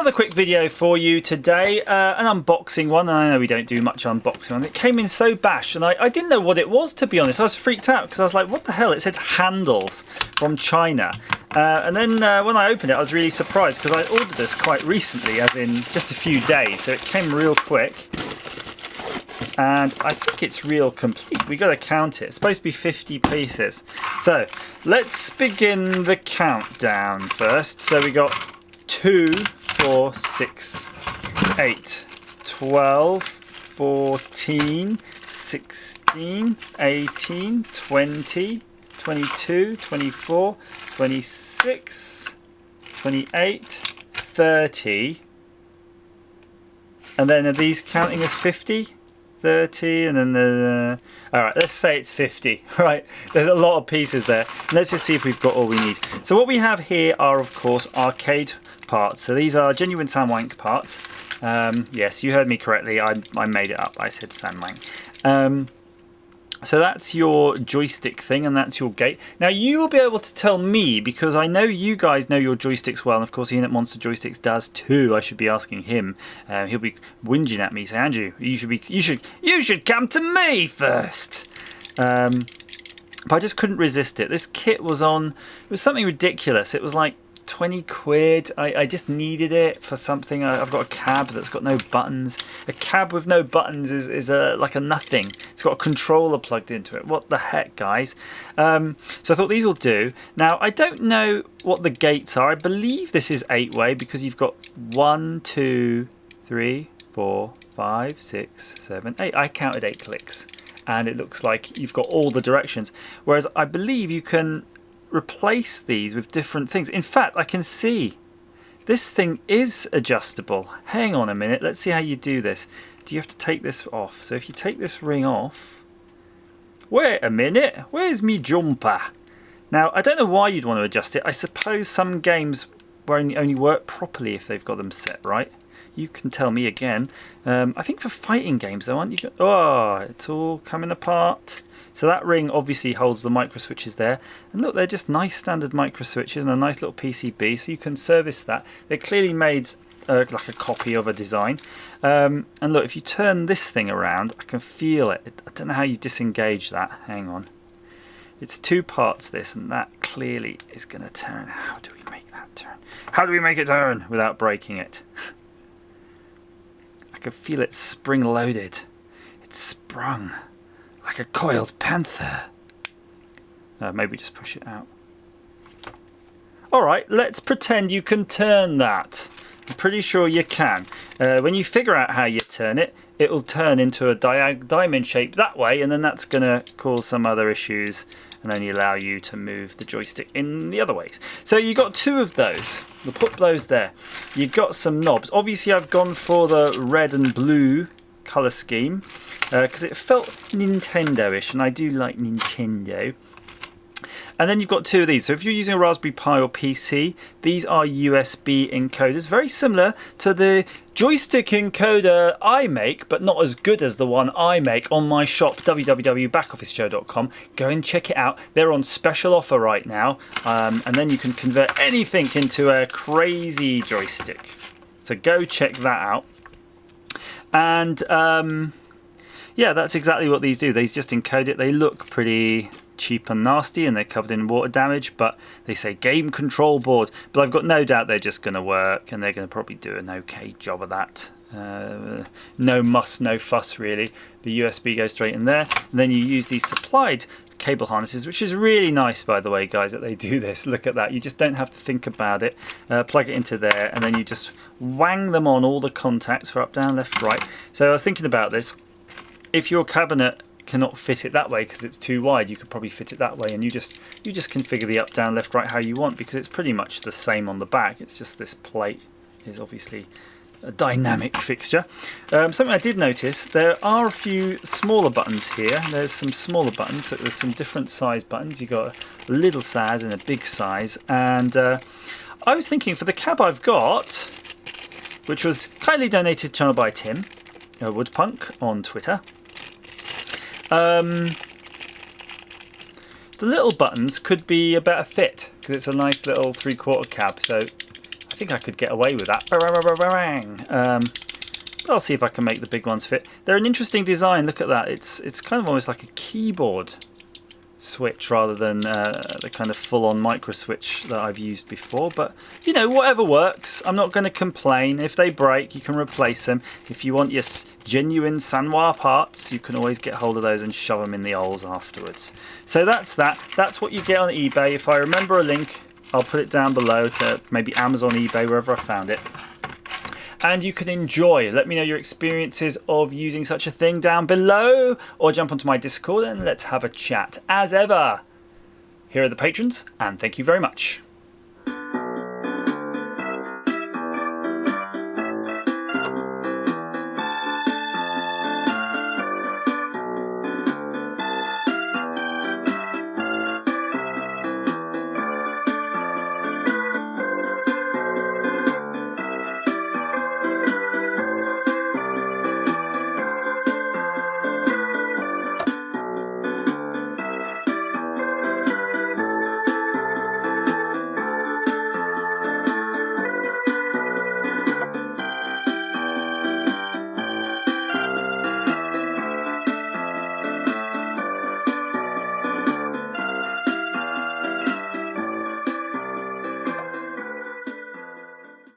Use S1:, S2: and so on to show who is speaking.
S1: Another quick video for you today, an unboxing one. I know we don't do much unboxing on it. It came in so bashed and I didn't know what it was, to be honest. I was freaked out because I was like, what the hell? It said handles from China. And then when I opened it, I was really surprised because I ordered this quite recently, as in just a few days. So it came real quick. And I think it's real complete. We got to count it. It's supposed to be 50 pieces. So let's begin the countdown first. So we got 2, 4, 6, 8, 12, 14, 16, 18, 20, 22, 24, 26, 28, 30. And then are these counting as 50? 30, and then all right, let's say it's 50. Right, there's a lot of pieces there. Let's just see if we've got all we need. So what we have here are, of course, arcade parts. So these are genuine Sanwa parts. Yes, you heard me correctly. I made it up. I said Sanwa. So that's your joystick thing, and that's your gate. Now you will be able to tell me, because I know you guys know your joysticks well, and of course Ian at Monster Joysticks does too. I should be asking him. He'll be whinging at me, saying, "Andrew, you should come to me first." But I just couldn't resist it. This kit was on. It was something ridiculous. It was like 20 quid. I just needed it for something. I've got a cab that's got no buttons. A cab with no buttons is like a nothing. It's got a controller plugged into it. What the heck, guys? So I thought these will do. Now, I don't know what the gates are. I believe this is 8-way because you've got 1, 2, 3, 4, 5, 6, 7, 8. I counted 8 clicks. And it looks like you've got all the directions. Whereas I believe you can replace these with different things. In fact, I can see this thing is adjustable. Hang on a minute, let's see how you do this. Do you have to take this off? So if you take this ring off, wait a minute, where's me jumper? Now I don't know why you'd want to adjust it. I suppose some games only work properly if they've got them set right. You can tell me again. I think for fighting games though, aren't you? Oh, it's all coming apart. So that ring obviously holds the micro switches there. And look, they're just nice standard micro switches and a nice little PCB, so you can service that. They're clearly made like a copy of a design. And look, if you turn this thing around, I can feel it. I don't know how you disengage that. Hang on. It's 2 parts this, and that clearly is going to turn. How do we make that turn? How do we make it turn without breaking it? I can feel it spring-loaded. It's sprung. Like a coiled panther. Maybe just push it out. Alright, let's pretend you can turn that. I'm pretty sure you can. When you figure out how you turn it, it will turn into a diamond shape that way, and then that's going to cause some other issues and only allow you to move the joystick in the other ways. So you got 2 of those. We'll put those there. You've got some knobs. Obviously I've gone for the red and blue colour scheme because it felt Nintendo-ish, and I do like Nintendo. And then you've got 2 of these. So if you're using a Raspberry Pi or PC, these are USB encoders, very similar to the joystick encoder I make, but not as good as the one I make on my shop, www.backoffisjoe.com. Go and check it out. They're on special offer right now, and then you can convert anything into a crazy joystick. So go check that out. And yeah, that's exactly what these do. They just encode it. They look pretty cheap and nasty, and they're covered in water damage, but they say game control board. But I've got no doubt they're just going to work, and they're going to probably do an okay job of that. No muss, no fuss really. The USB goes straight in there, and then you use these supplied cable harnesses, which is really nice, by the way, guys, that they do this. Look at that. You just don't have to think about it. Plug it into there, and then you just wang them on all the contacts for up, down, left, right. So I was thinking about this. If your cabinet cannot fit it that way because it's too wide, you could probably fit it that way, and you just configure the up, down, left, right how you want, because it's pretty much the same on the back. It's just this plate is obviously a dynamic fixture. Something I did notice, there are a few smaller buttons here. There's some smaller buttons, so there's some different size buttons. You've got a little size and a big size, and I was thinking for the cab I've got, which was kindly donated to the channel by Tim Woodpunk on Twitter, the little buttons could be a better fit because it's a nice little 3/4 cab. So I think I could get away with that. I'll see if I can make the big ones fit. They're an interesting design. Look at that. It's kind of almost like a keyboard switch rather than the kind of full-on micro switch that I've used before. But you know, whatever works. I'm not going to complain. If they break, you can replace them. If you want your genuine Sanwa parts, you can always get hold of those and shove them in the holes afterwards. So that's that. That's what you get on eBay. If I remember a link, I'll put it down below to maybe Amazon, eBay, wherever I found it. And you can enjoy. Let me know your experiences of using such a thing down below, or jump onto my Discord and let's have a chat. As ever, here are the patrons, and thank you very much.